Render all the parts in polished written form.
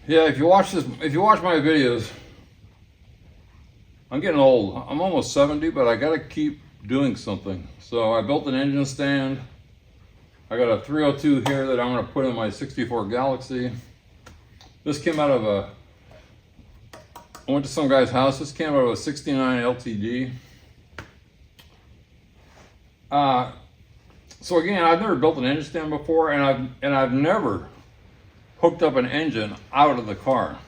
Yeah, if you watch my videos, I'm getting old. I'm almost 70, but I gotta keep doing something. So I built an engine stand. I got a 302 here that I'm gonna put in my 64 Galaxie. This came out of I went to some guy's house. This came out of a 69 LTD. So again, I've never built an engine stand before, and I've never hooked up an engine out of the car,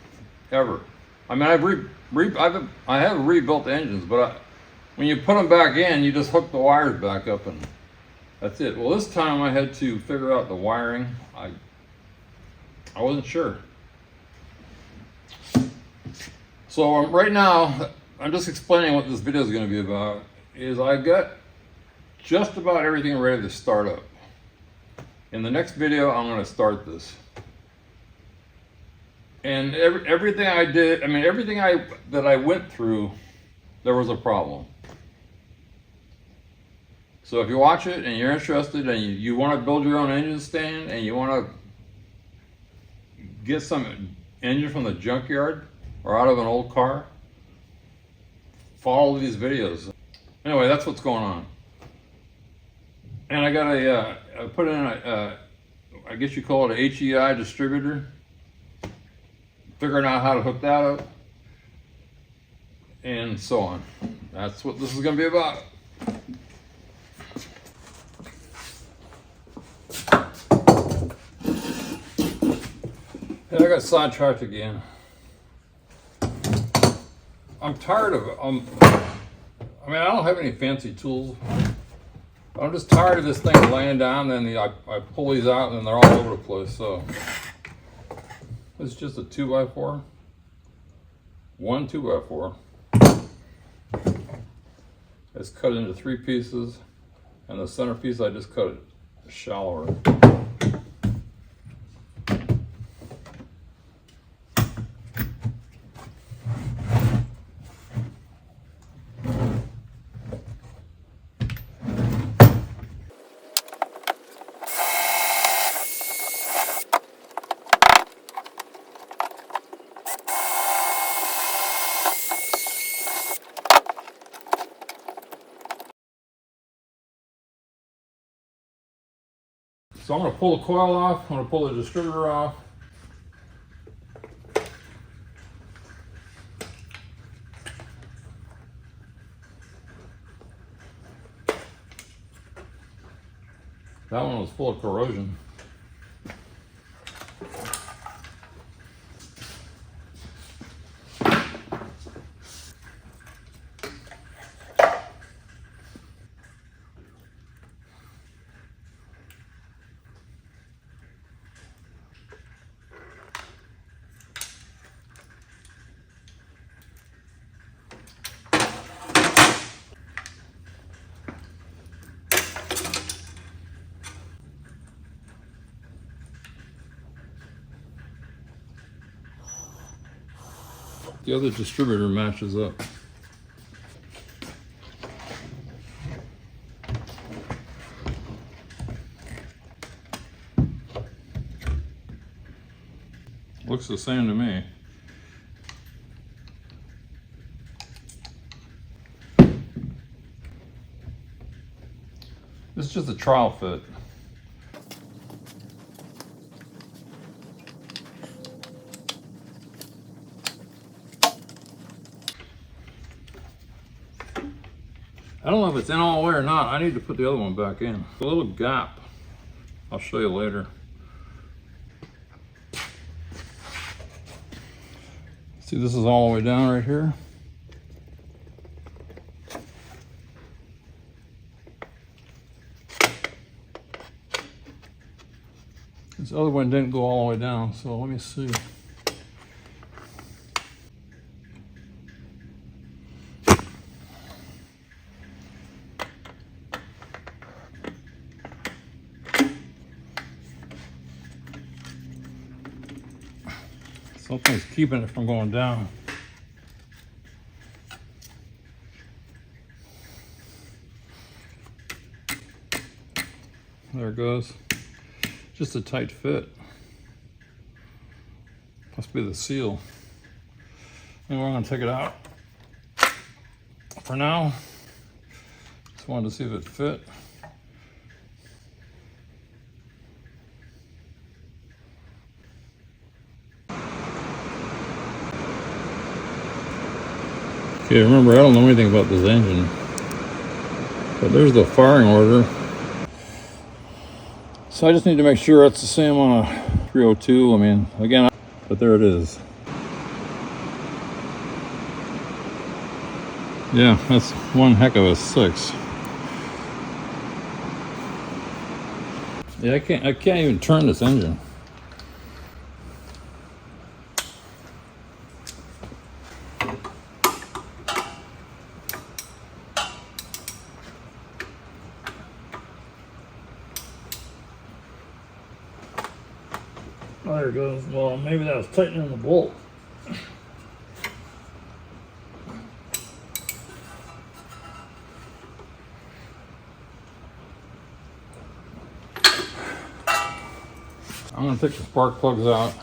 ever. I mean, I have rebuilt engines, but when you put them back in, you just hook the wires back up, and that's it. Well, this time I had to figure out the wiring. I wasn't sure. So right now, I'm just explaining what this video is going to be about. Is I've got just about everything ready to start up. In the next video, I'm going to start this. And everything I did, I mean, everything that I went through, there was a problem. So if you watch it and you're interested and you want to build your own engine stand and you want to get some engine from the junkyard or out of an old car, follow these videos. Anyway, that's what's going on. And I got I put in I guess you call it a HEI distributor. Figuring out how to hook that up, and so on. That's what this is going to be about. Hey, I got sidetracked again. I'm tired of it. I mean, I don't have any fancy tools. I'm just tired of this thing laying down, then I pull these out and they're all over the place. So it's just a 2x4. One 2x4. It's cut into 3 pieces, and the center piece I just cut it shallower. So I'm going to pull the coil off, I'm going to pull the distributor off. That one was full of corrosion. The other distributor matches up. Looks the same to me. This is just a trial fit. I don't know if it's in all the way or not. I need to put the other one back in. A little gap. I'll show you later. See, this is all the way down right here. This other one didn't go all the way down, so let me see. Something's keeping it from going down. There it goes. Just a tight fit. Must be the seal. Anyway, I'm gonna take it out for now. Just wanted to see if it fit. Okay, remember, I don't know anything about this engine, but there's the firing order. So I just need to make sure it's the same on a 302. I mean, again, but there it is. Yeah, that's one heck of a 6. Yeah, I can't even turn this engine. Oh, there it goes. Well, maybe that was tightening the bolt. I'm gonna take the spark plugs out.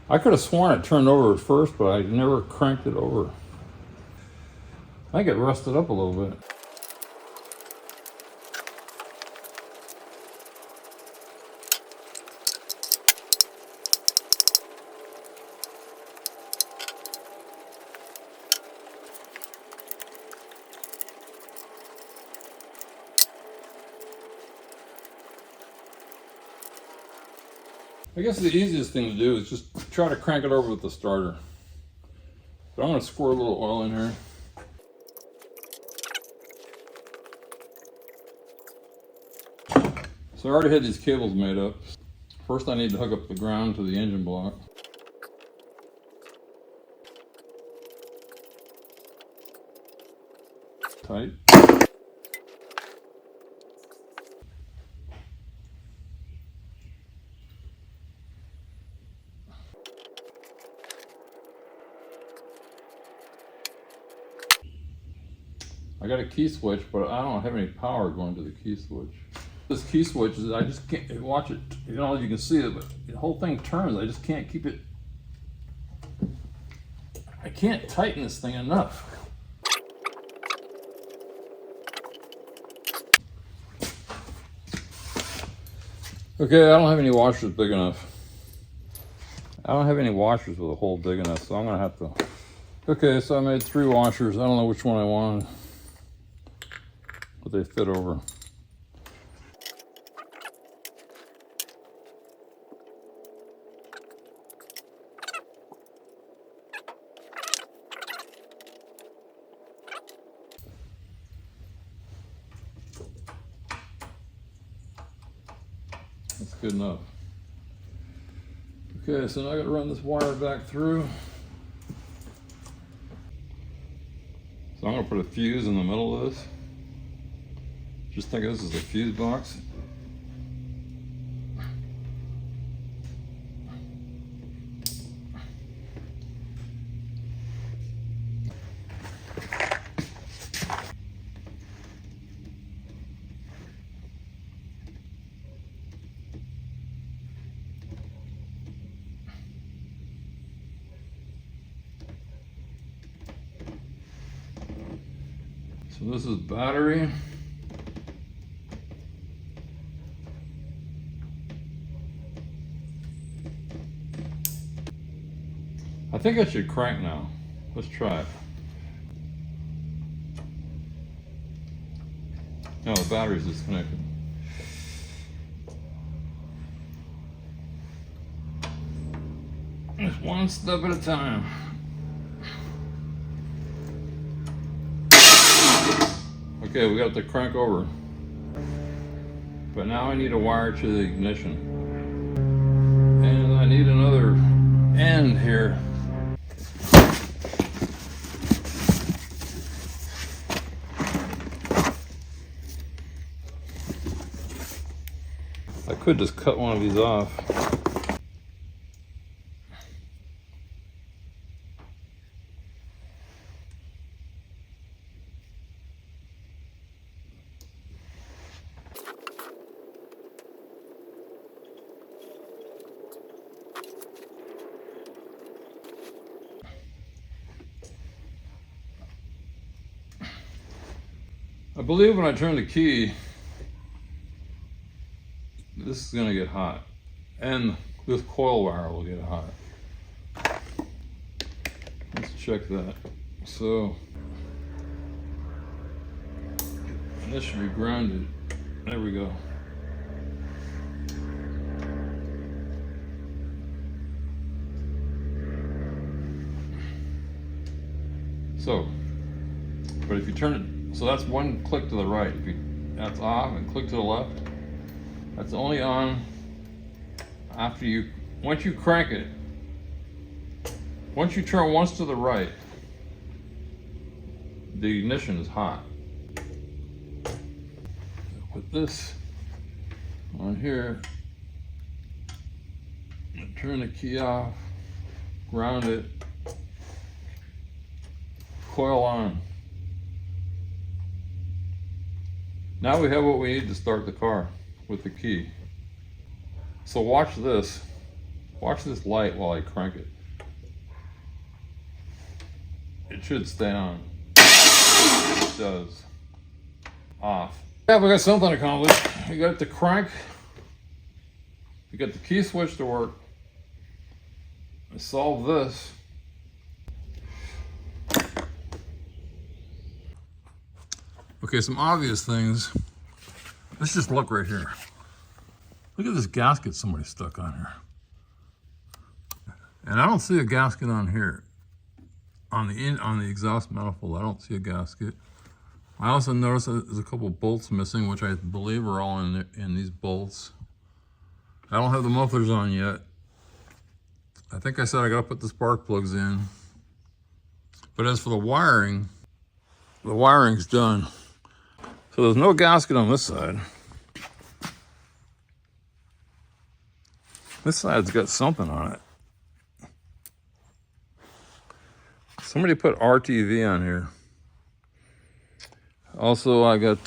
I could have sworn it turned over at first, but I never cranked it over. I think it rusted up a little bit. I guess the easiest thing to do is just try to crank it over with the starter. But I'm gonna squirt a little oil in here. So I already had these cables made up. First I need to hook up the ground to the engine block. Tight. I got a key switch, but I don't have any power going to the key switch. This key switch is, I just can't, watch it, you know, you can see it, but the whole thing turns. I just can't keep it, I can't tighten this thing enough. Okay, I don't have any washers big enough. I don't have any washers with a hole big enough, so I'm gonna have to. Okay, so I made 3 washers. I don't know which one I want, but they fit over. That's good enough. Okay, so now I gotta run this wire back through. So I'm gonna put a fuse in the middle of this. Just think of this as a fuse box. So this is battery. I think I should crank now. Let's try it. No, the battery's disconnected. Just one step at a time. Okay, we got the crank over. But now I need a wire to the ignition. And I need another end here. I could just cut one of these off. I believe when I turn the key, this is gonna get hot. And this coil wire will get hot. Let's check that. So, and this should be grounded. There we go. So, but if you turn it, so that's one click to the right. If you, that's off, and click to the left. That's only on after you, once you crank it. Once you turn once to the right, the ignition is hot. Put this on here, and turn the key off, ground it, coil on. Now we have what we need to start the car with the key. So watch this. Watch this light while I crank it. It should stay on. It does. Off. Yeah, we got something accomplished. We got the crank. We got the key switch to work. I solved this. Okay, some obvious things. Let's just look right here. Look at this gasket somebody stuck on here. And I don't see a gasket on here. On the exhaust manifold, I don't see a gasket. I also noticed that there's a couple bolts missing, which I believe are all in these bolts. I don't have the mufflers on yet. I think I said I gotta put the spark plugs in. But as for the wiring's done. So there's no gasket on this side. This side's got something on it. Somebody put RTV on here. Also, I got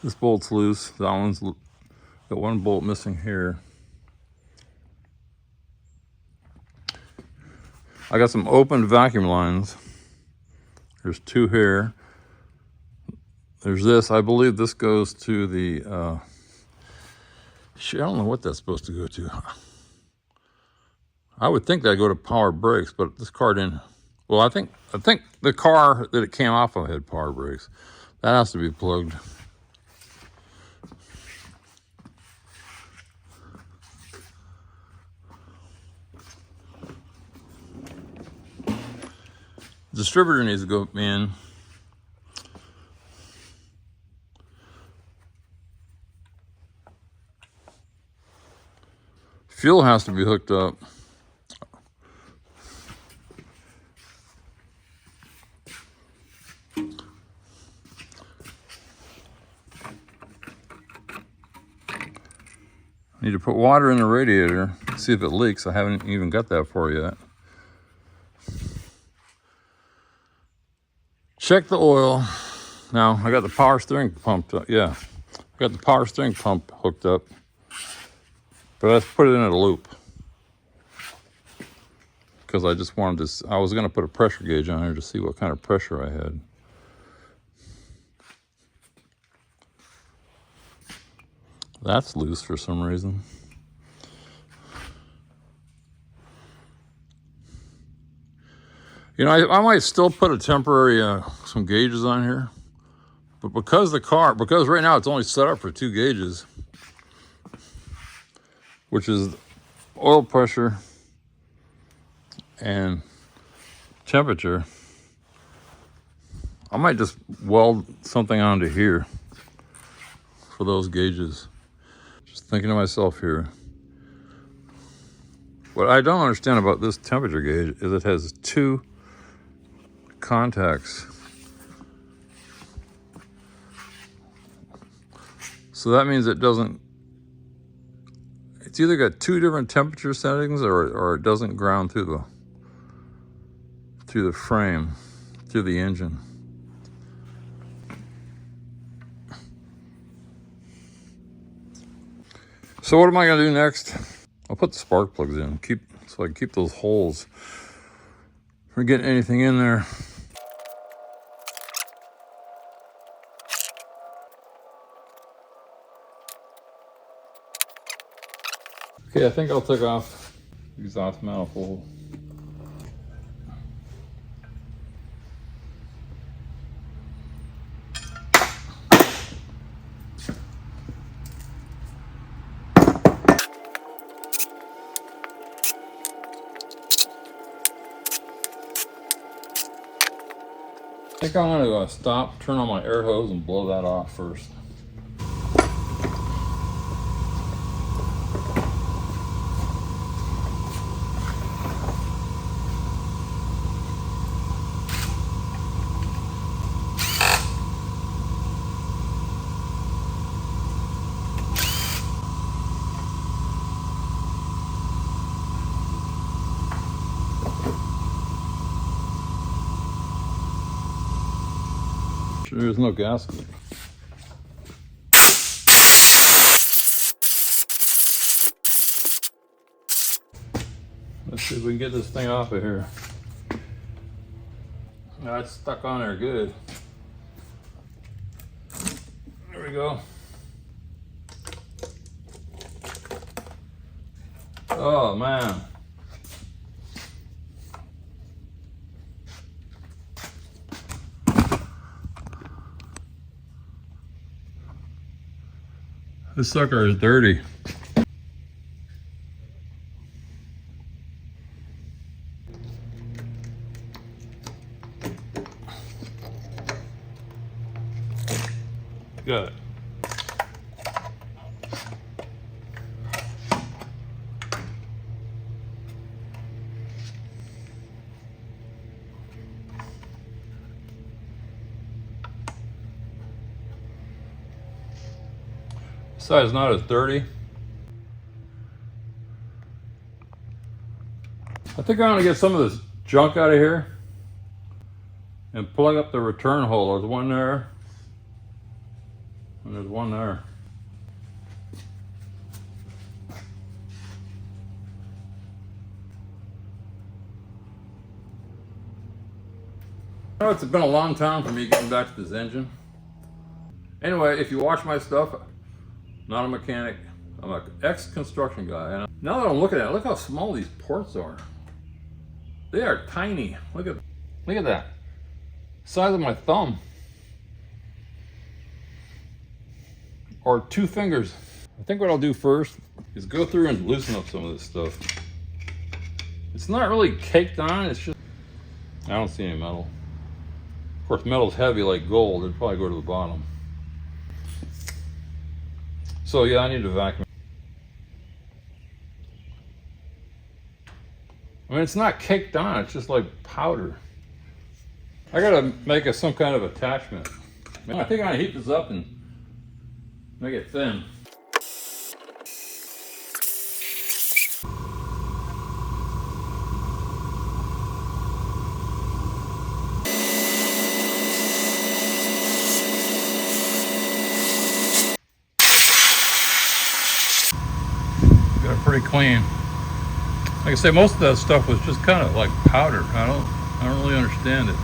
this bolt's loose. That one's got one bolt missing here. I got some open vacuum lines. There's two here. There's this. I believe this goes to the. I don't know what that's supposed to go to. I would think that'd go to power brakes, but this car didn't. Well, I think the car that it came off of had power brakes. That has to be plugged. The distributor needs to go in. Fuel has to be hooked up. Need to put water in the radiator, see if it leaks. I haven't even got that far yet. Check the oil. Now, I got the power steering pumped up. Yeah, I got the power steering pump hooked up. But let's put it in a loop. Because I just wanted to, I was going to put a pressure gauge on here to see what kind of pressure I had. That's loose for some reason. You know, I might still put a temporary, some gauges on here. But because right now it's only set up for 2 gauges, which is oil pressure and temperature, I might just weld something onto here for those gauges. Just thinking to myself here. What I don't understand about this temperature gauge is it has 2 contacts. So that means it doesn't, it's either got 2 different temperature settings or it doesn't ground through the frame, through the engine. So what am I gonna do next? I'll put the spark plugs in, so I can keep those holes from getting anything in there. Okay, I think I'll take off the exhaust manifold. I think I'm gonna stop, turn on my air hose, and blow that off first. Sure, there's no gasket. Let's see if we can get this thing off of here. It's stuck on there good. There we go. Oh man. This sucker is dirty. Got it. This side is not as dirty. I think I'm gonna get some of this junk out of here and plug up the return hole. There's one there, and there's one there. It's been a long time for me getting back to this engine. Anyway, if you watch my stuff, not a mechanic, I'm an ex-construction guy. And now that I'm looking at it, look how small these ports are. They are tiny. Look at that. Size of my thumb. Or 2 fingers. I think what I'll do first is go through and loosen up some of this stuff. It's not really caked on, it's just, I don't see any metal. Of course, metal's heavy like gold, it'd probably go to the bottom. So yeah, I need to vacuum. I mean, it's not caked on, it's just like powder. I gotta make some kind of attachment. I think I'm gonna heat this up and make it thin. Got it pretty clean. Like I say, most of that stuff was just kind of like powder. I don't really understand it.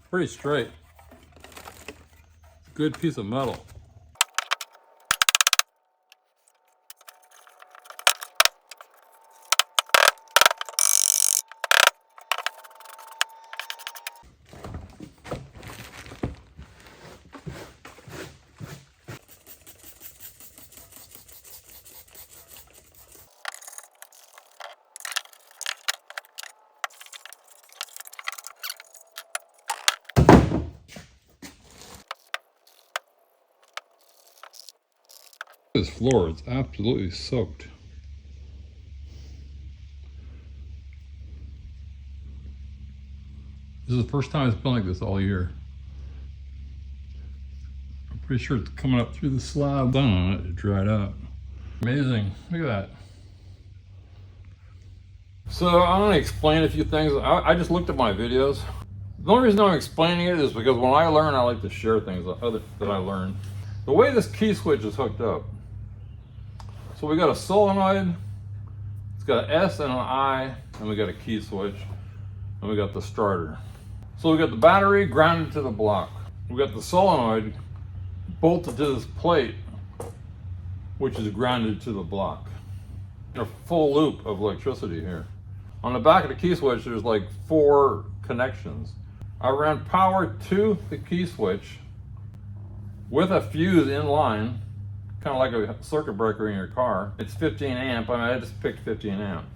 Pretty straight. Good piece of metal. This floor is absolutely soaked. This is the first time it's been like this all year. Pretty sure it's coming up through the slab. Done on it, it dried out. Amazing, look at that. So I'm gonna explain a few things. I just looked at my videos. The only reason I'm explaining it is because when I learn, I like to share things that I learned. The way this key switch is hooked up. So we got a solenoid, it's got an S and an I, and we got a key switch, and we got the starter. So we got the battery grounded to the block. We got the solenoid bolted to this plate, which is grounded to the block. A full loop of electricity here. On the back of the key switch, there's like 4 connections. I ran power to the key switch with a fuse in line, kind of like a circuit breaker in your car. It's 15 amp, I just picked 15 amp.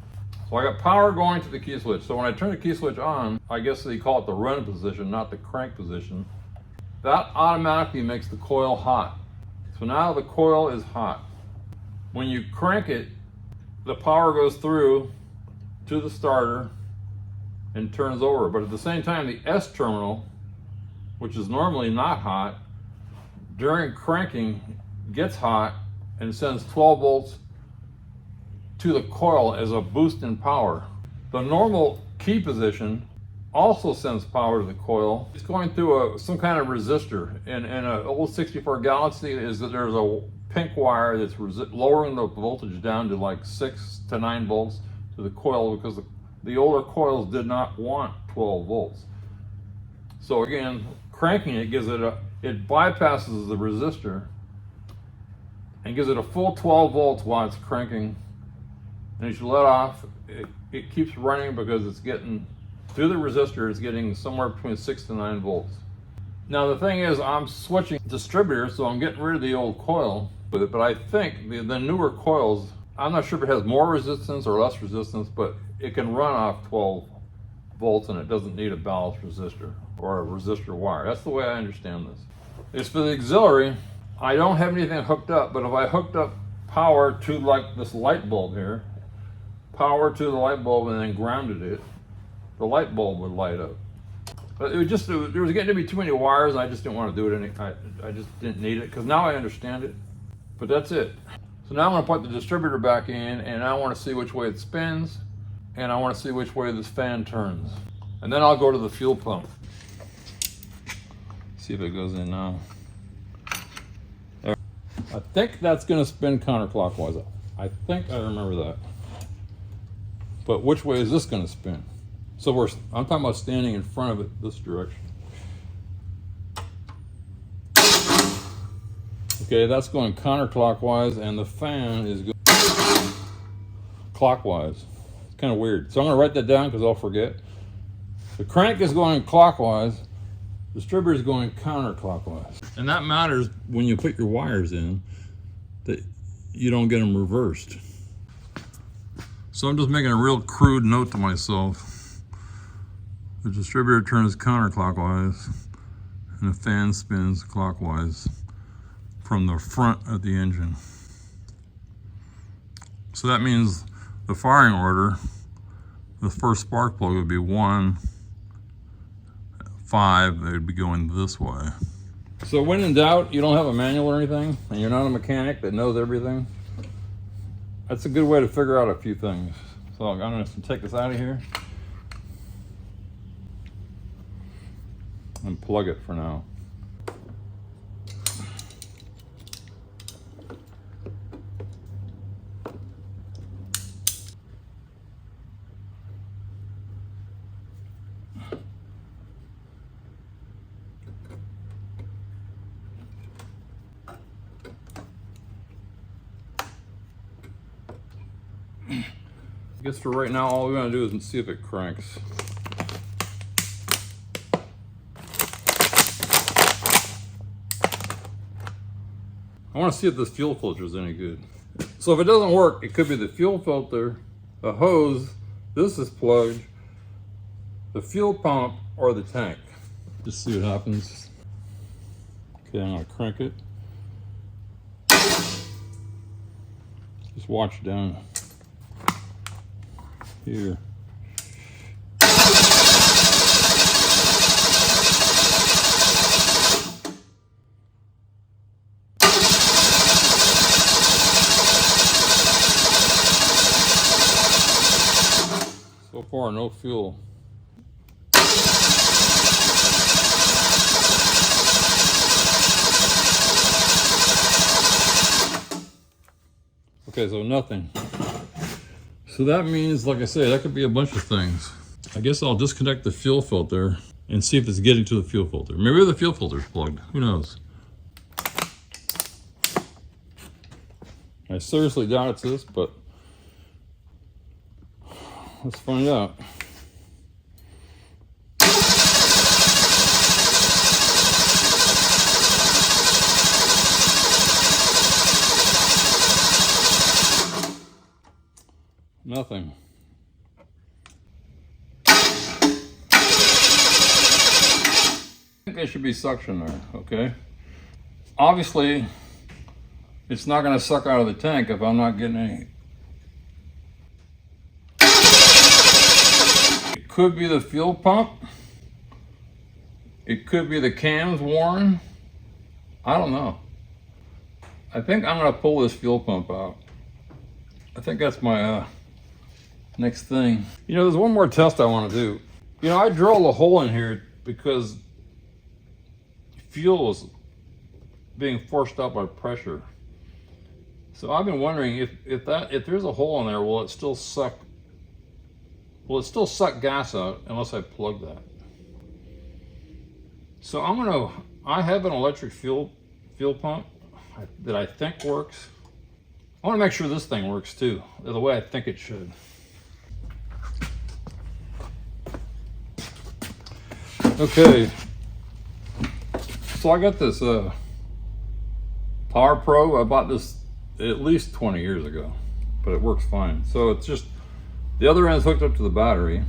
So I got power going to the key switch. So when I turn the key switch on, I guess they call it the run position, not the crank position. That automatically makes the coil hot. So now the coil is hot. When you crank it, the power goes through to the starter and turns over. But at the same time, the S terminal, which is normally not hot, during cranking gets hot and sends 12 volts to the coil as a boost in power. The normal key position also sends power to the coil. It's going through some kind of resistor. In an old 64 Galaxie, there's a pink wire that's lowering the voltage down to like 6 to 9 volts to the coil, because the older coils did not want 12 volts. So again, cranking it it bypasses the resistor and gives it a full 12 volts while it's cranking. And as you let off, it keeps running because it's getting, through the resistor, it's getting somewhere between 6 to 9 volts. Now the thing is, I'm switching distributors, so I'm getting rid of the old coil with it, but I think the newer coils, I'm not sure if it has more resistance or less resistance, but it can run off 12 volts and it doesn't need a ballast resistor or a resistor wire. That's the way I understand this. It's for the auxiliary. I don't have anything hooked up, but if I hooked up power to like this light bulb here, power to the light bulb and then grounded it, the light bulb would light up. But there was getting to be too many wires, and I just didn't want to do it. I just didn't need it, because now I understand it. But that's it. So now I'm going to put the distributor back in, and I want to see which way it spins, and I want to see which way this fan turns. And then I'll go to the fuel pump. See if it goes in now. There. I think that's going to spin counterclockwise. I think I remember that. But which way is this going to spin? So I'm talking about standing in front of it this direction. Okay, that's going counterclockwise, and the fan is going clockwise. It's kind of weird. So I'm going to write that down because I'll forget. The crank is going clockwise. The distributor is going counterclockwise. And that matters when you put your wires in, that you don't get them reversed. So I'm just making a real crude note to myself. The distributor turns counterclockwise and the fan spins clockwise from the front of the engine. So that means the firing order, the first spark plug would be 1, 5, they would be going this way. So when in doubt, you don't have a manual or anything, and you're not a mechanic that knows everything, that's a good way to figure out a few things. So I'm gonna take this out of here and plug it for now. I guess for right now, all we're gonna do is see if it cranks. I want to see if this fuel filter is any good. So if it doesn't work, it could be the fuel filter, the hose, this is plugged, the fuel pump, or the tank. Just see what happens. Okay, I'm gonna crank it. Just watch down here. So far, no fuel. Okay, so nothing. So that means, like I say, that could be a bunch of things. I guess I'll disconnect the fuel filter and see if it's getting to the fuel filter. Maybe the fuel filter's plugged. Who knows? I seriously doubt it's this, but let's find out. Nothing. I think there should be suction there, okay? Obviously, it's not going to suck out of the tank if I'm not getting any. It could be the fuel pump. It could be the cams worn. I don't know. I think I'm going to pull this fuel pump out. I think that's my next thing. You know, there's one more test I want to do. You know, I drilled a hole in here because fuel was being forced out by pressure. So I've been wondering if there's a hole in there, will it still suck gas out unless I plug that? So I have an electric fuel pump that I think works. I want to make sure this thing works too, the way I think it should. Okay, so I got this Power Probe. I bought this at least 20 years ago, but it works fine. So it's just, the other end is hooked up to the battery,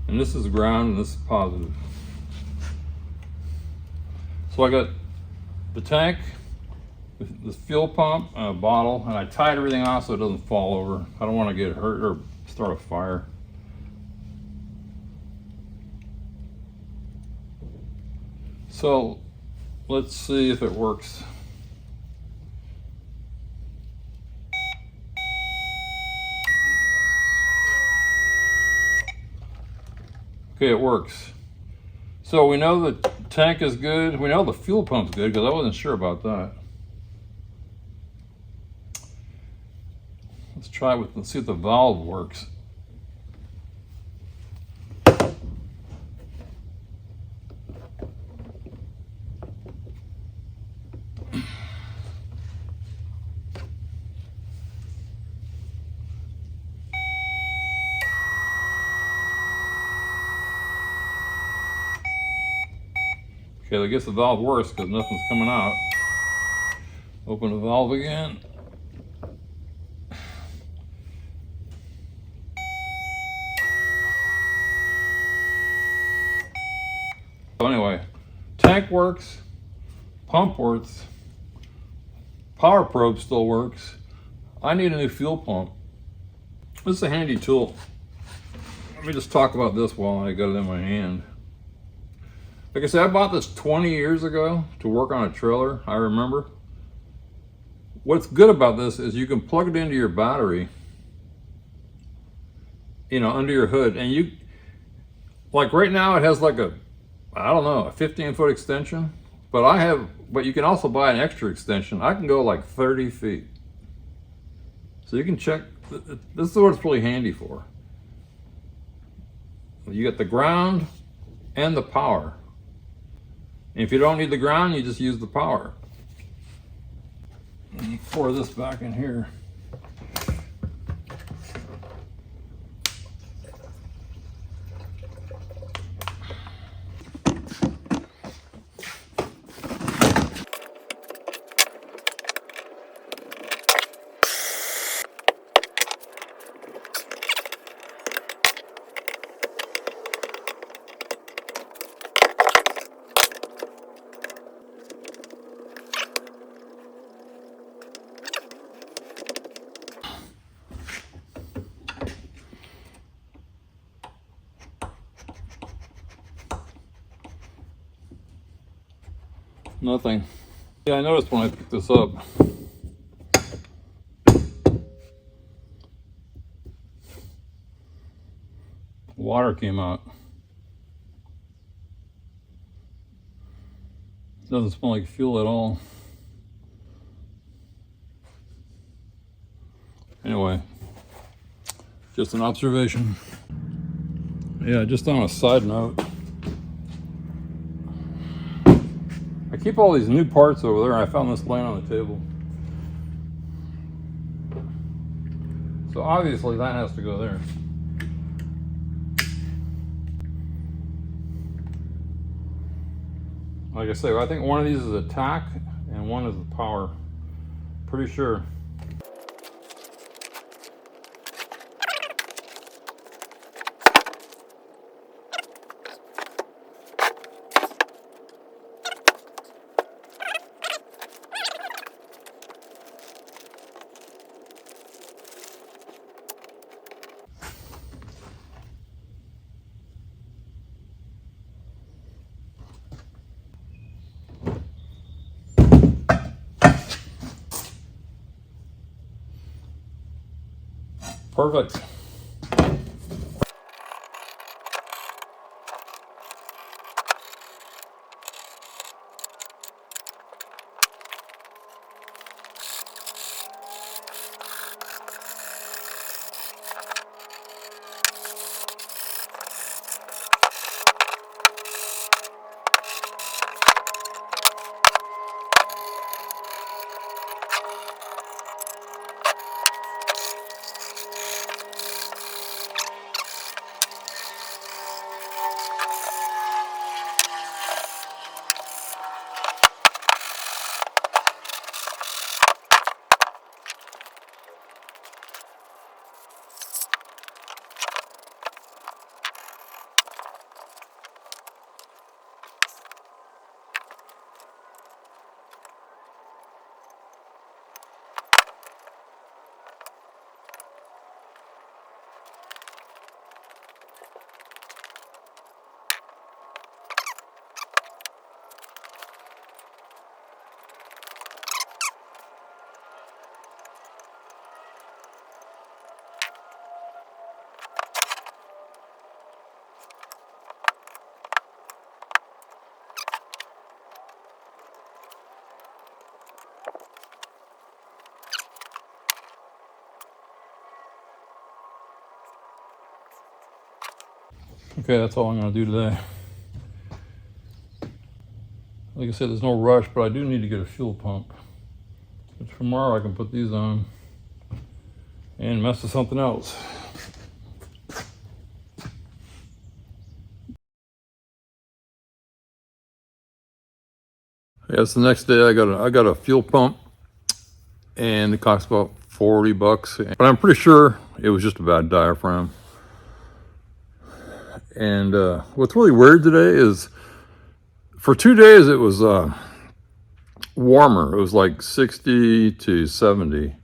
and this is ground and this is positive. So I got the tank, the fuel pump, and a bottle, and I tied everything off so it doesn't fall over. I don't want to get hurt or start a fire. So let's see if it works. Okay, it works. So we know the tank is good. We know the fuel pump's good because I wasn't sure about that. Let's see if the valve works. Okay, I guess the valve works because nothing's coming out. Open the valve again. So anyway, tank works, pump works, Power Probe still works. I need a new fuel pump. This is a handy tool. Let me just talk about this while I got it in my hand. Like I said, I bought this 20 years ago to work on a trailer, I remember. What's good about this is you can plug it into your battery, you know, under your hood, and you, like right now it has like a 15-foot extension, but you can also buy an extra extension. I can go like 30 feet. So you can check, this is what it's really handy for. You get the ground and the power. And if you don't need the ground, you just use the power. Let me pour this back in here. Nothing. Yeah, I noticed when I picked this up. Water came out. Doesn't smell like fuel at all. Anyway, just an observation. Yeah, just on a side note, I keep all these new parts over there. I found this laying on the table. So obviously that has to go there. Like I say, I think one of these is a tack and one is the power. Pretty sure. Perfect. Okay, that's all I'm going to do today. Like I said, there's no rush, but I do need to get a fuel pump. But tomorrow I can put these on and mess with something else. Yeah, it's the next day. I got a fuel pump, and it costs about $40. But I'm pretty sure it was just a bad diaphragm. And what's really weird today is, for 2 days it was warmer. It was like 60 to 70,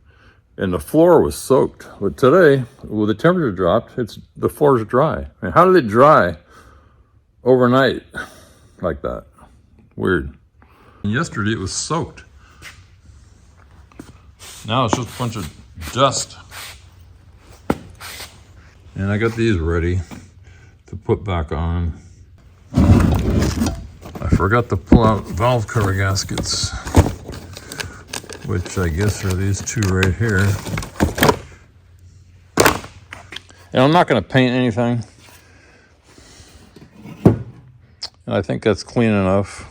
and the floor was soaked. But today, with the temperature dropped, the floor's dry. I mean, how did it dry overnight like that? Weird. And yesterday it was soaked. Now it's just a bunch of dust. And I got these ready to put back on. I forgot to pull out valve cover gaskets, which I guess are these two right here. And I'm not going to paint anything. I think that's clean enough.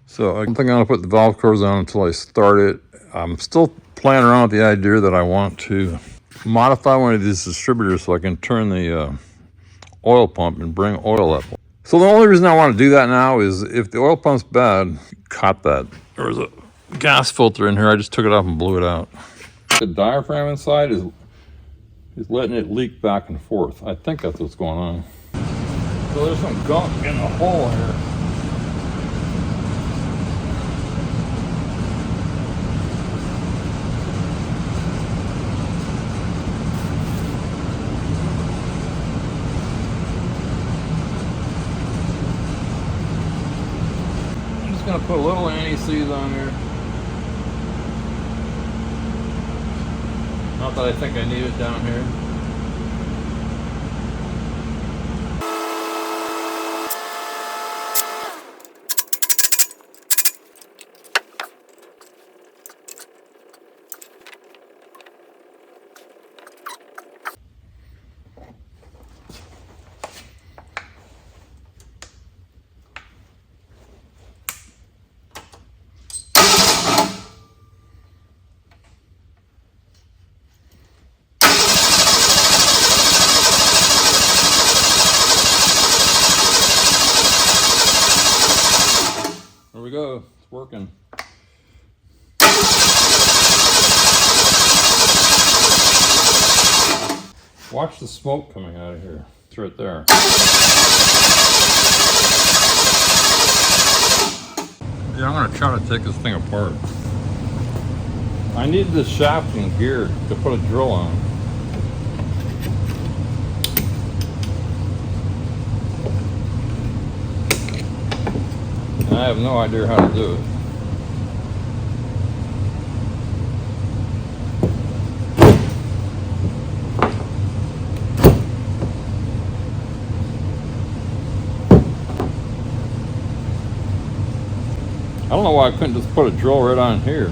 So I don't think I'm going to put the valve covers on until I start it. I'm still playing around with the idea that I want to modify one of these distributors so I can turn the oil pump and bring oil up. So the only reason I want to do that now is if the oil pump's bad, cut that. There was a gas filter in here. I just took it off and blew it out. The diaphragm inside is letting it leak back and forth. I think that's what's going on. So there's some gunk in the hole here. I'm just gonna put a little anti-seize on here. Not that I think I need it down here. There we go, it's working. Watch the smoke coming out of here. It's right there. Yeah, I'm gonna try to take this thing apart. I need this shaft and gear to put a drill on. And I have no idea how to do it. I don't know why I couldn't just put a drill right on here.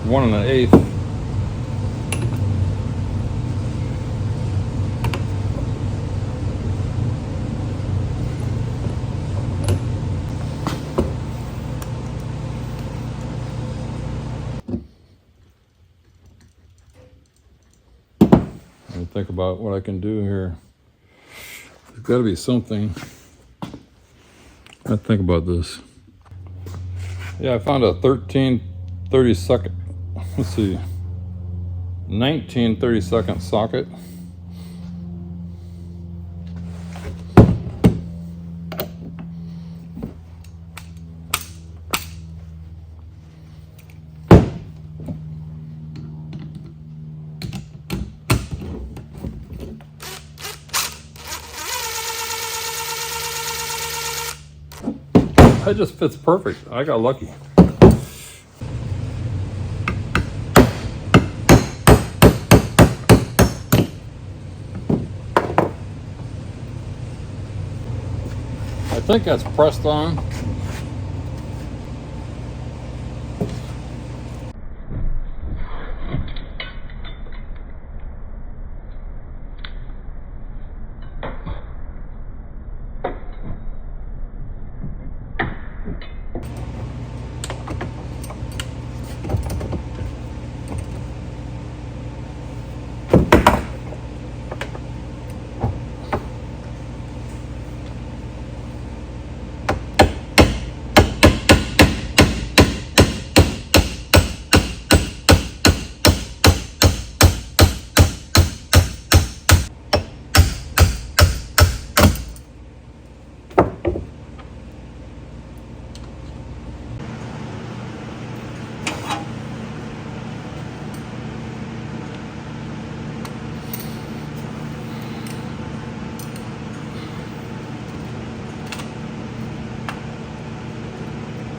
1 1/8. Let me think about what I can do here. There's got to be something. I think about this. Yeah, I found a 13/32. Let's see, 19/32 socket. That just fits perfect. I got lucky. I think that's pressed on.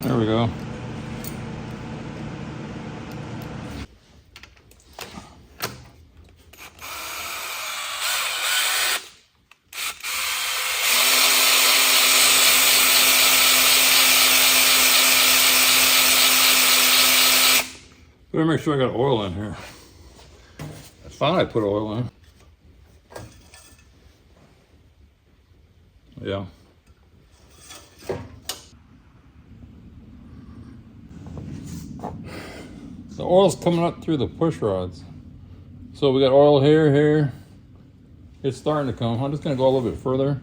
There we go. Better make sure I got oil in here. I thought I put oil in. Yeah. The oil's coming up through the push rods. So we got oil here, here. It's starting to come. I'm just gonna go a little bit further.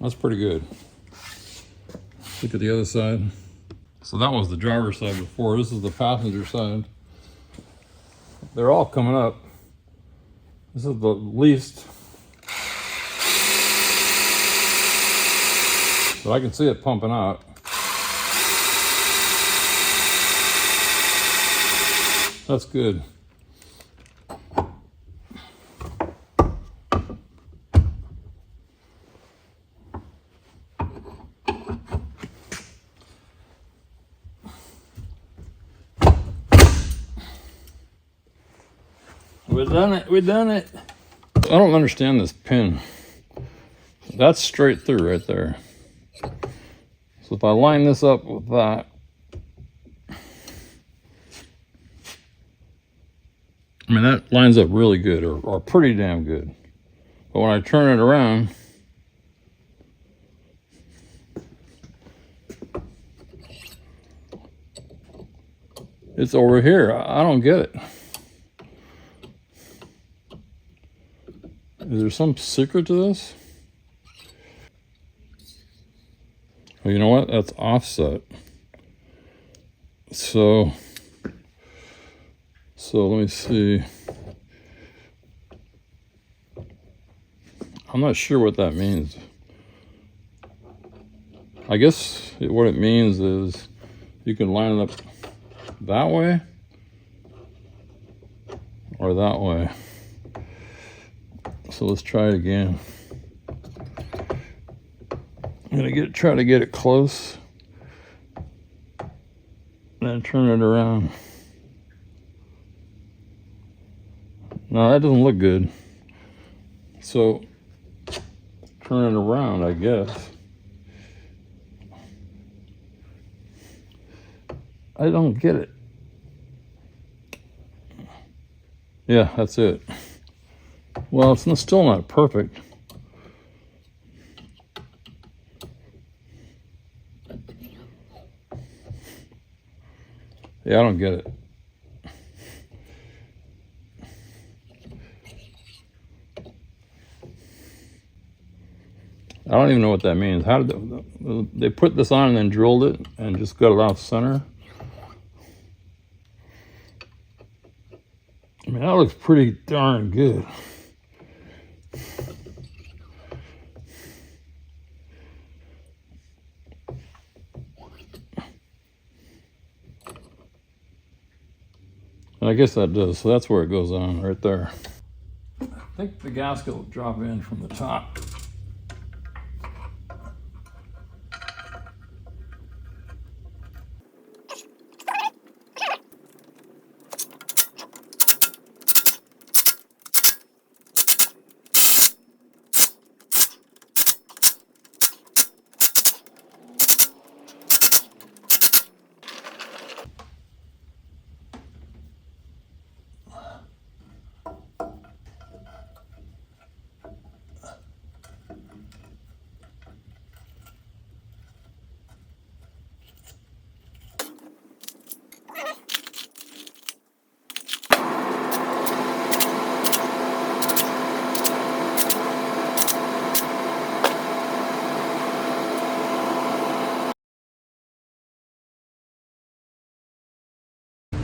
That's pretty good. Look at the other side. So that was the driver's side before. This is the passenger side. They're all coming up. This is the least. But I can see it pumping out. That's good. We done it, we done it. I don't understand this pin. That's straight through right there. So if I line this up with that, I mean, that lines up really good, or pretty damn good. But when I turn it around, it's over here. I don't get it. Is there some secret to this? Well, you know what? That's offset. So let me see. I'm not sure what that means. I guess what it means is you can line it up that way or that way. So let's try it again. I'm gonna try to get it close, then turn it around. No, that doesn't look good. So turn it around, I guess. I don't get it. Yeah, that's it. Well, it's still not perfect. Yeah, I don't get it. I don't even know what that means. How did they put this on and then drilled it and just got it off center? I mean, that looks pretty darn good. And I guess that does. So that's where it goes on, right there. I think the gasket will drop in from the top.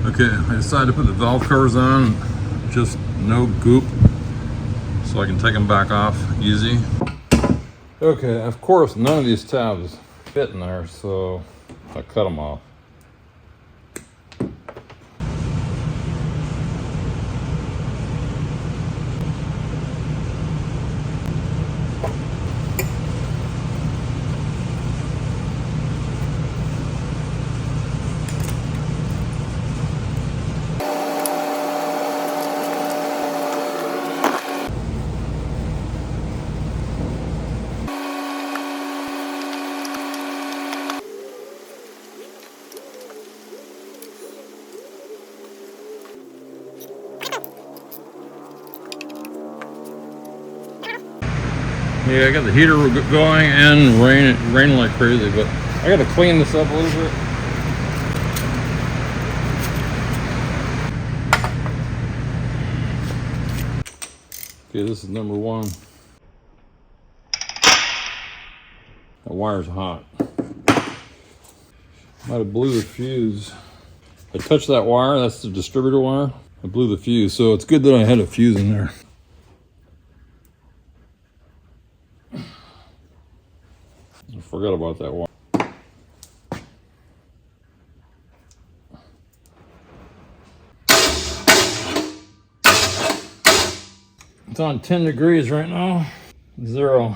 Okay, I decided to put the valve covers on, just no goop, so I can take them back off easy. Okay, of course none of these tabs fit in there, so I cut them off. Yeah, I got the heater going and raining like crazy, but I got to clean this up a little bit. Okay, this is number one. That wire's hot. Might have blew the fuse. I touched that wire, that's the distributor wire. I blew the fuse, so it's good that I had a fuse in there. I forgot about that wire. It's on 10 degrees right now. 0.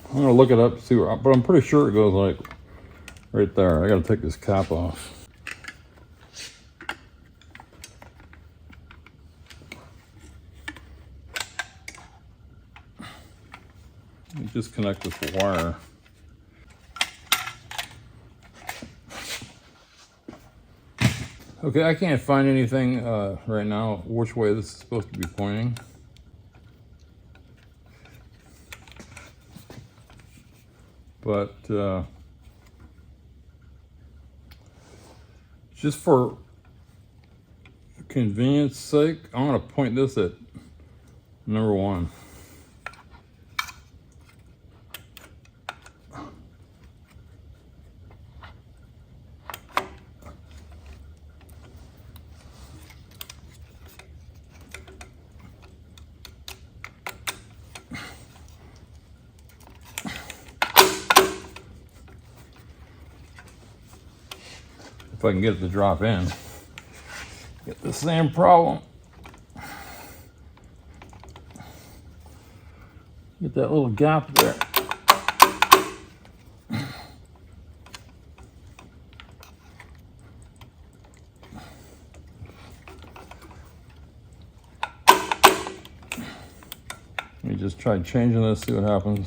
I'm gonna look it up, see where, but I'm pretty sure it goes like right there. I gotta take this cap off. Let me disconnect this wire. Okay, I can't find anything right now which way this is supposed to be pointing. But just for convenience sake, I'm going to point this at number 1. If I can get it to drop in. Get the same problem. Get that little gap there. Let me just try changing this, see what happens.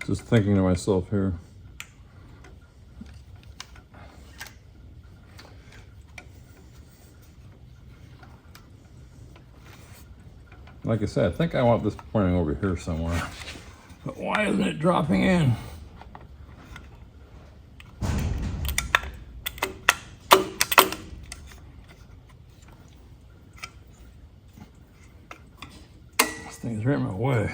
Just thinking to myself here. Like I said, I think I want this pointing over here somewhere. But why isn't it dropping in? This thing's right in my way.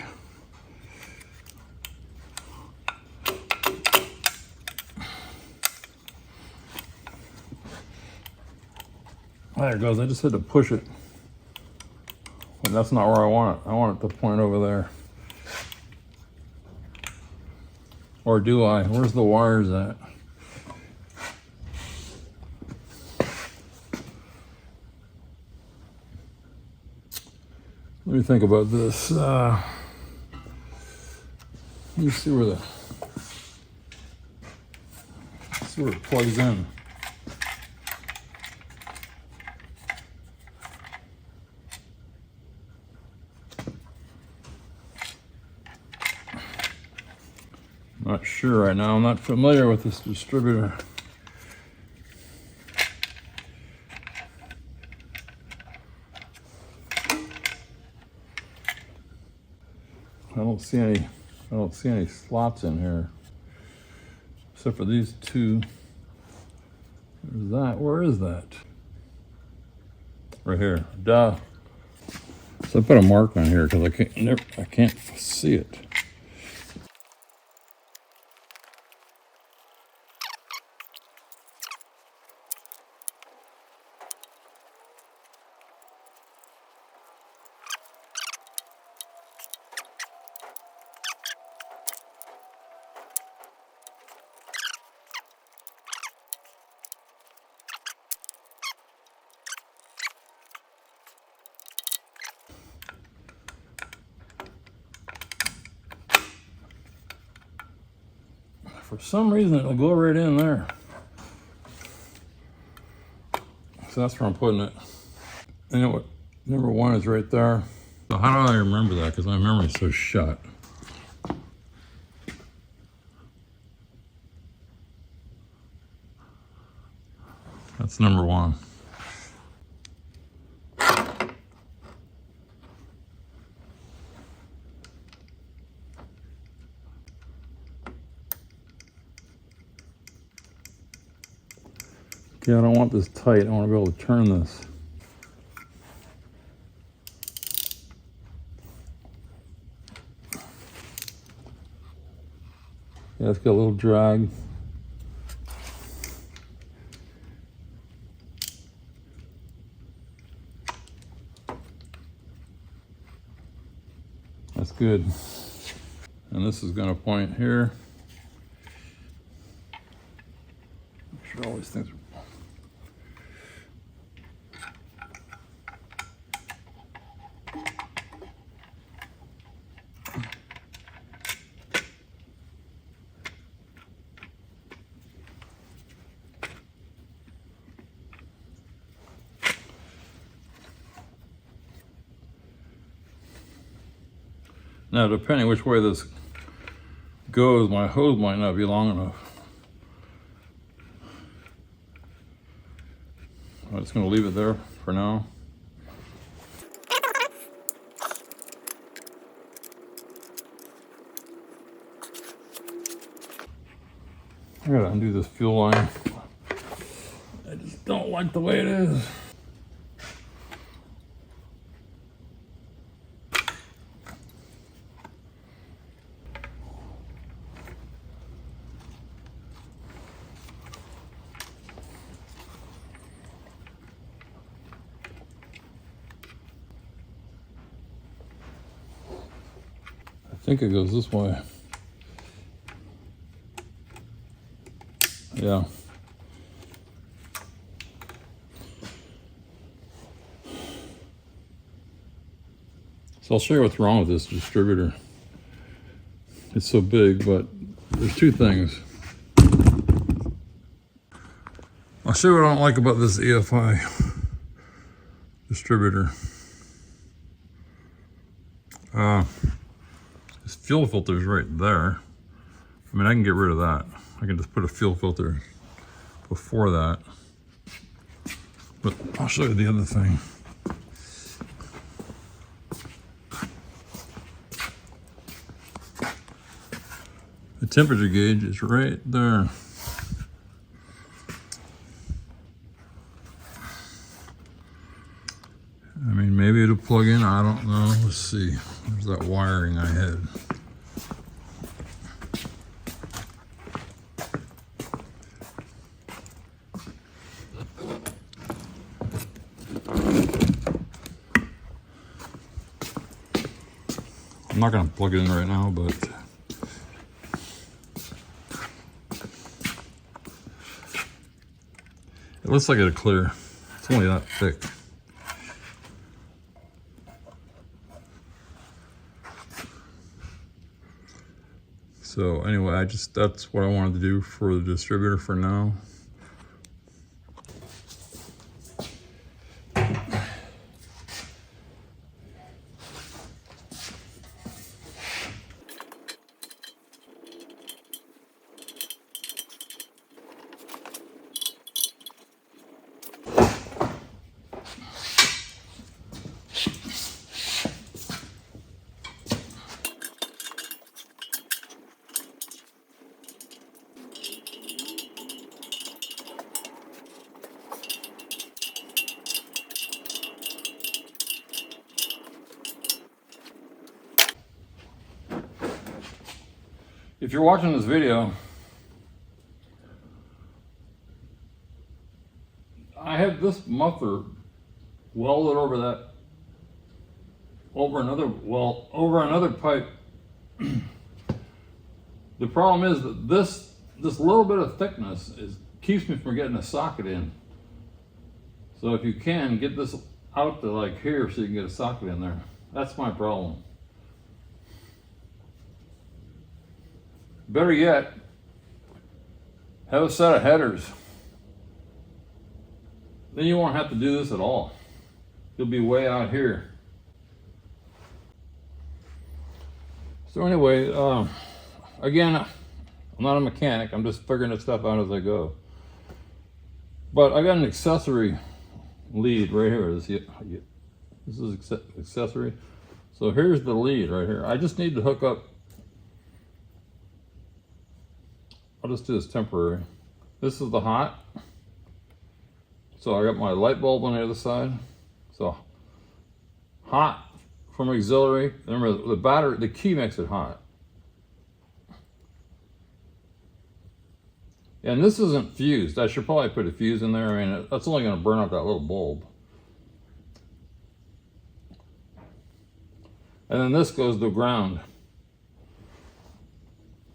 There it goes. I just had to push it. But that's not where I want it. I want it to point over there. Or do I? Where's the wires at? Let me think about this. Let me see where it plugs in. Not sure right now. I'm not familiar with this distributor. I don't see any slots in here. Except for these two. There's that. Where is that? Right here. Duh. So I put a mark on here because I can't see it. For some reason, it'll go right in there. So that's where I'm putting it. You know what? Number 1 is right there. So how do I remember that? Because my memory's so shot. That's number 1. Okay, I don't want this tight. I want to be able to turn this. Yeah, it's got a little drag. That's good. And this is going to point here. Make sure all these things are. Now, depending which way this goes, my hose might not be long enough. I'm just going to leave it there for now. I gotta undo this fuel line. I just don't like the way it is. I think it goes this way. Yeah. So I'll show you what's wrong with this distributor. It's so big, but there's two things. I'll show you what I don't like about this EFI distributor. This fuel filter is right there. I mean, I can get rid of that. I can just put a fuel filter before that. But I'll show you the other thing. The temperature gauge is right there. I mean, maybe it'll plug in, I don't know. Let's see. There's that wiring I had. I'm not going to plug it in right now, but it looks like it'll clear. It's only that thick. So anyway, that's what I wanted to do for the distributor for now. If you're watching this video, I have this muffler welded over another pipe. The problem is that this little bit of thickness keeps me from getting a socket in. So if you can, get this out to like here so you can get a socket in there. That's my problem. Better yet, have a set of headers. Then you won't have to do this at all. You'll be way out here. So anyway, again, I'm not a mechanic. I'm just figuring this stuff out as I go. But I got an accessory lead right here. This is accessory. So here's the lead right here. I just need to hook up. I'll just do this temporary. This is the hot. So I got my light bulb on the other side. So hot from auxiliary. Remember the battery, the key makes it hot. And this isn't fused. I should probably put a fuse in there. I mean, that's only going to burn out that little bulb. And then this goes to ground.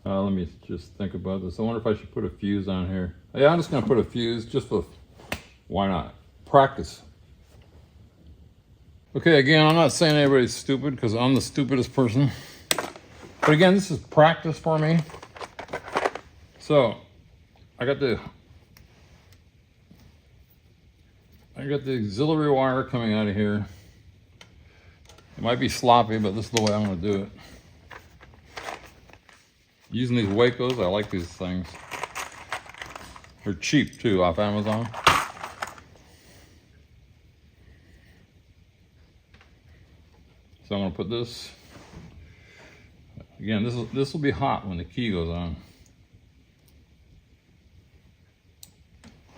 Let me just think about this. I wonder if I should put a fuse on here. Yeah, I'm just going to put a fuse just for, why not? Practice. Okay, again, I'm not saying anybody's stupid because I'm the stupidest person. But again, this is practice for me. So, I got the auxiliary wire coming out of here. It might be sloppy, but this is the way I'm going to do it. Using these Wacos, I like these things. They're cheap too, off Amazon. So I'm going to put this. Again, this will be hot when the key goes on.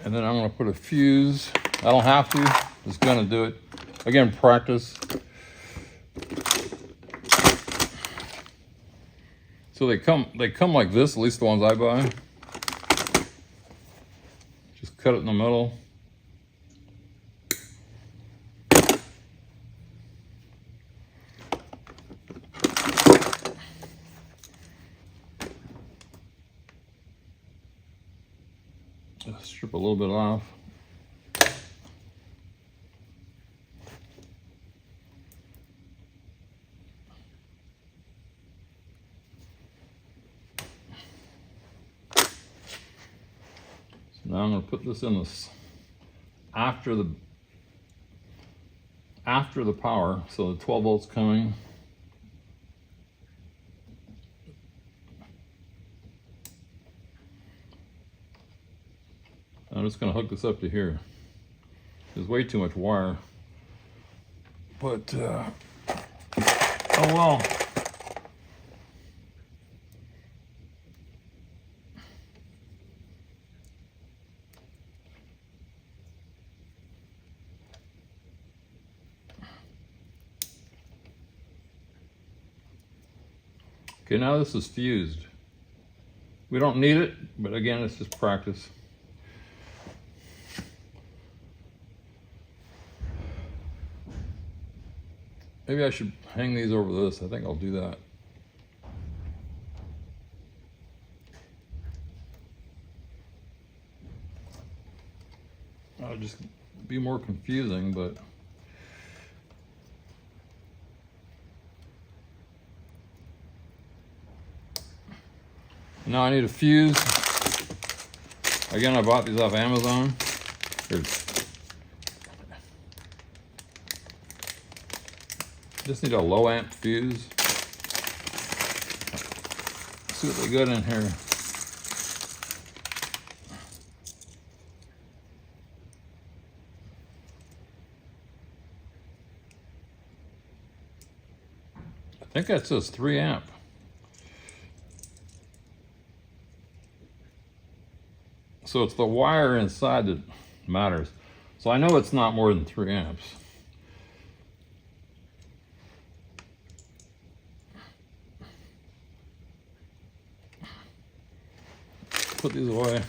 And then I'm going to put a fuse. I don't have to. Just going to do it. Again, practice. So they come like this, at least the ones I buy. Just cut it in the middle. Strip a little bit off. Now I'm going to put this in this after the power, so the 12 volts coming. I'm just going to hook this up to here. There's way too much wire, but oh well. Okay, now this is fused. We don't need it, but again, it's just practice. Maybe I should hang these over this. I think I'll do that. I'll just be more confusing, but now I need a fuse. Again, I bought these off Amazon. Just need a low amp fuse. Let's see what they got in here. I think that says 3 amp. So it's the wire inside that matters. So I know it's not more than 3 amps. Put these away.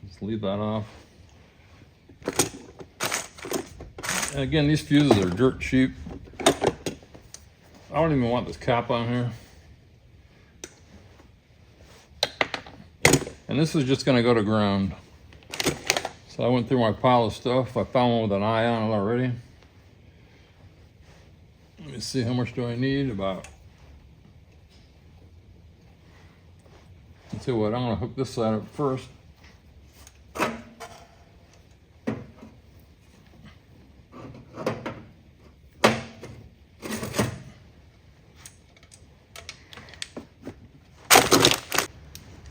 Just leave that off. And again, these fuses are dirt cheap. I don't even want this cap on here. And this is just going to go to ground. So I went through my pile of stuff. I found one with an eye on it already. Let me see, how much do I need? About, I'll tell you what, I'm going to hook this side up first.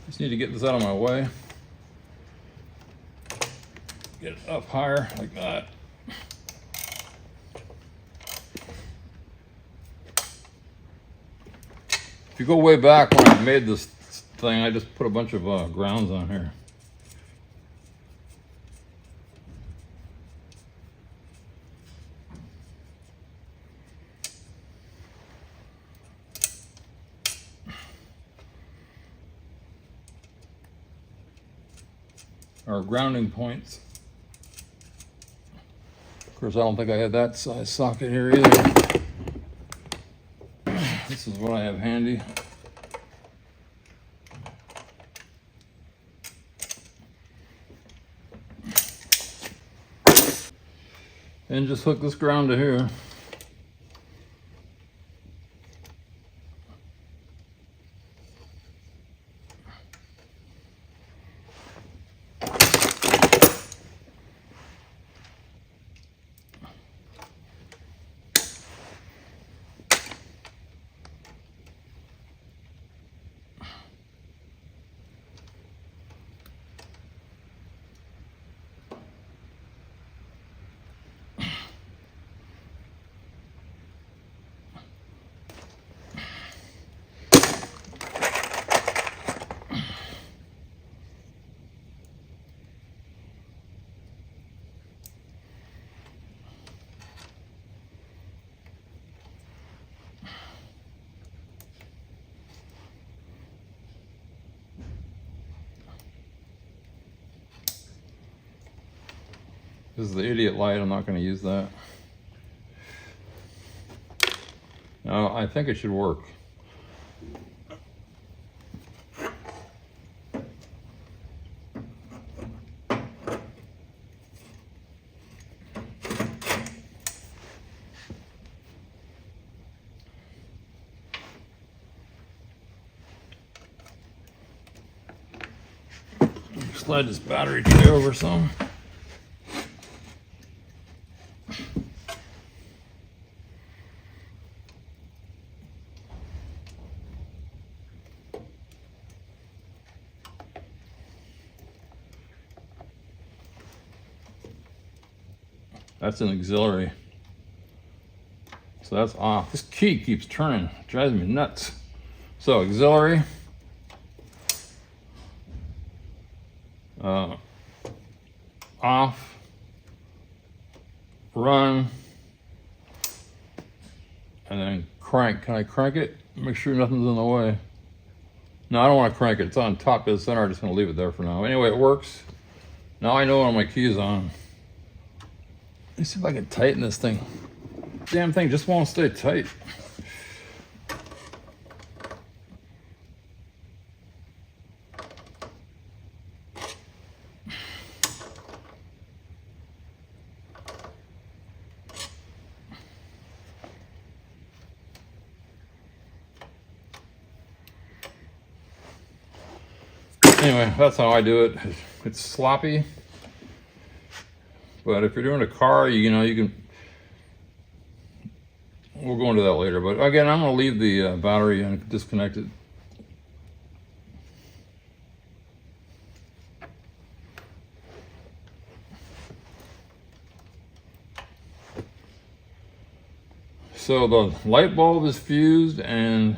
Just need to get this out of my way. get it up higher like that. If you go way back when I made this thing, I just put a bunch of grounds on here. Or grounding points. Of course, I don't think I had that size socket here either. This is what I have handy. And just hook this ground to here. This is the idiot light, I'm not going to use that. No, I think it should work. Slide this battery tray over some. That's an auxiliary. So that's off. This key keeps turning. It drives me nuts. So auxiliary. Off. Run. And then crank. Can I crank it? Make sure nothing's in the way. No, I don't want to crank it. It's on top of the center. I'm just going to leave it there for now. Anyway, it works. Now I know when my key is on. Let me see if I can tighten this thing. Damn thing just won't stay tight. Anyway, that's how I do it. It's sloppy. But if you're doing a car, you know, you can, we'll go into that later. But again, I'm going to leave the battery and disconnect it. So the light bulb is fused and,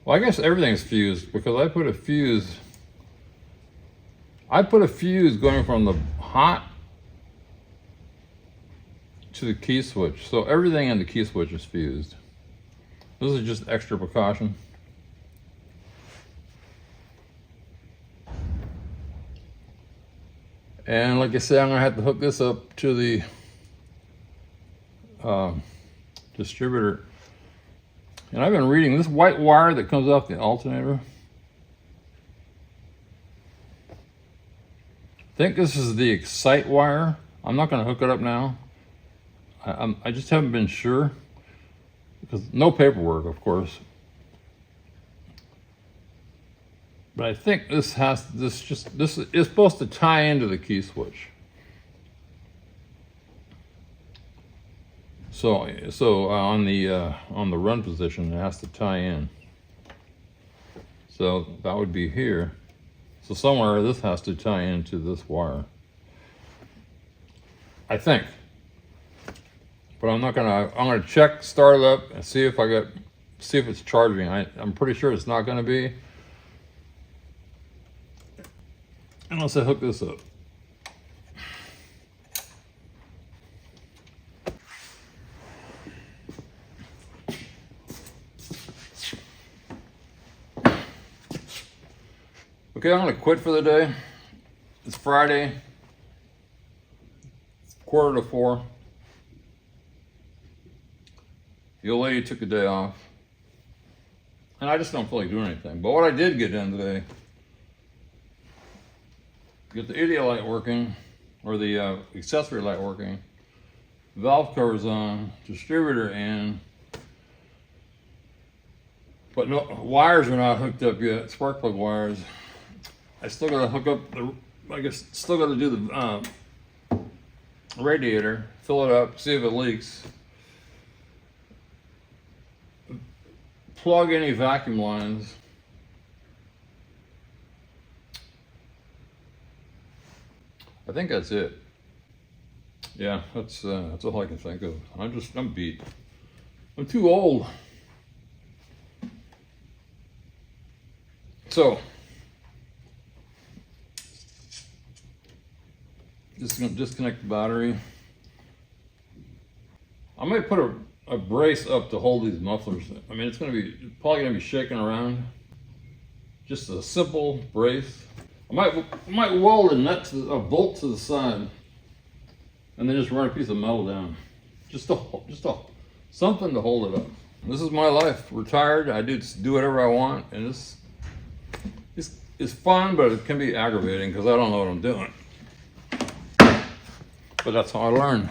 well, I guess everything's fused because I put a fuse going from the hot to the key switch. So everything in the key switch is fused. This is just extra precaution. And like I said, I'm gonna have to hook this up to the distributor. And I've been reading this white wire that comes off the alternator. I think this is the excite wire. I'm not going to hook it up now. I just haven't been sure because no paperwork, of course. But I think this is supposed to tie into the key switch. So on the run position, it has to tie in. So that would be here. So somewhere this has to tie into this wire, I think. But I'm gonna check, start it up, and see if it's charging. I'm pretty sure it's not gonna be, unless I hook this up. Okay, I'm gonna quit for the day. It's Friday, 3:45. The old lady took a day off, and I just don't feel like doing anything. But what I did get done today, get the idiot light working, or the accessory light working, valve covers on, distributor in, but no wires are not hooked up yet, spark plug wires. I still gotta hook up still gotta do the radiator, fill it up, see if it leaks, plug any vacuum lines. I think that's it. Yeah, that's all I can think of. I'm beat. I'm too old. So, just gonna disconnect the battery. I might put a brace up to hold these mufflers. I mean, it's probably gonna be shaking around. Just a simple brace. I might weld a bolt to the side, and then just run a piece of metal down. Just something to hold it up. This is my life. Retired. I do whatever I want, and it's fun, but it can be aggravating because I don't know what I'm doing. But that's how I learn.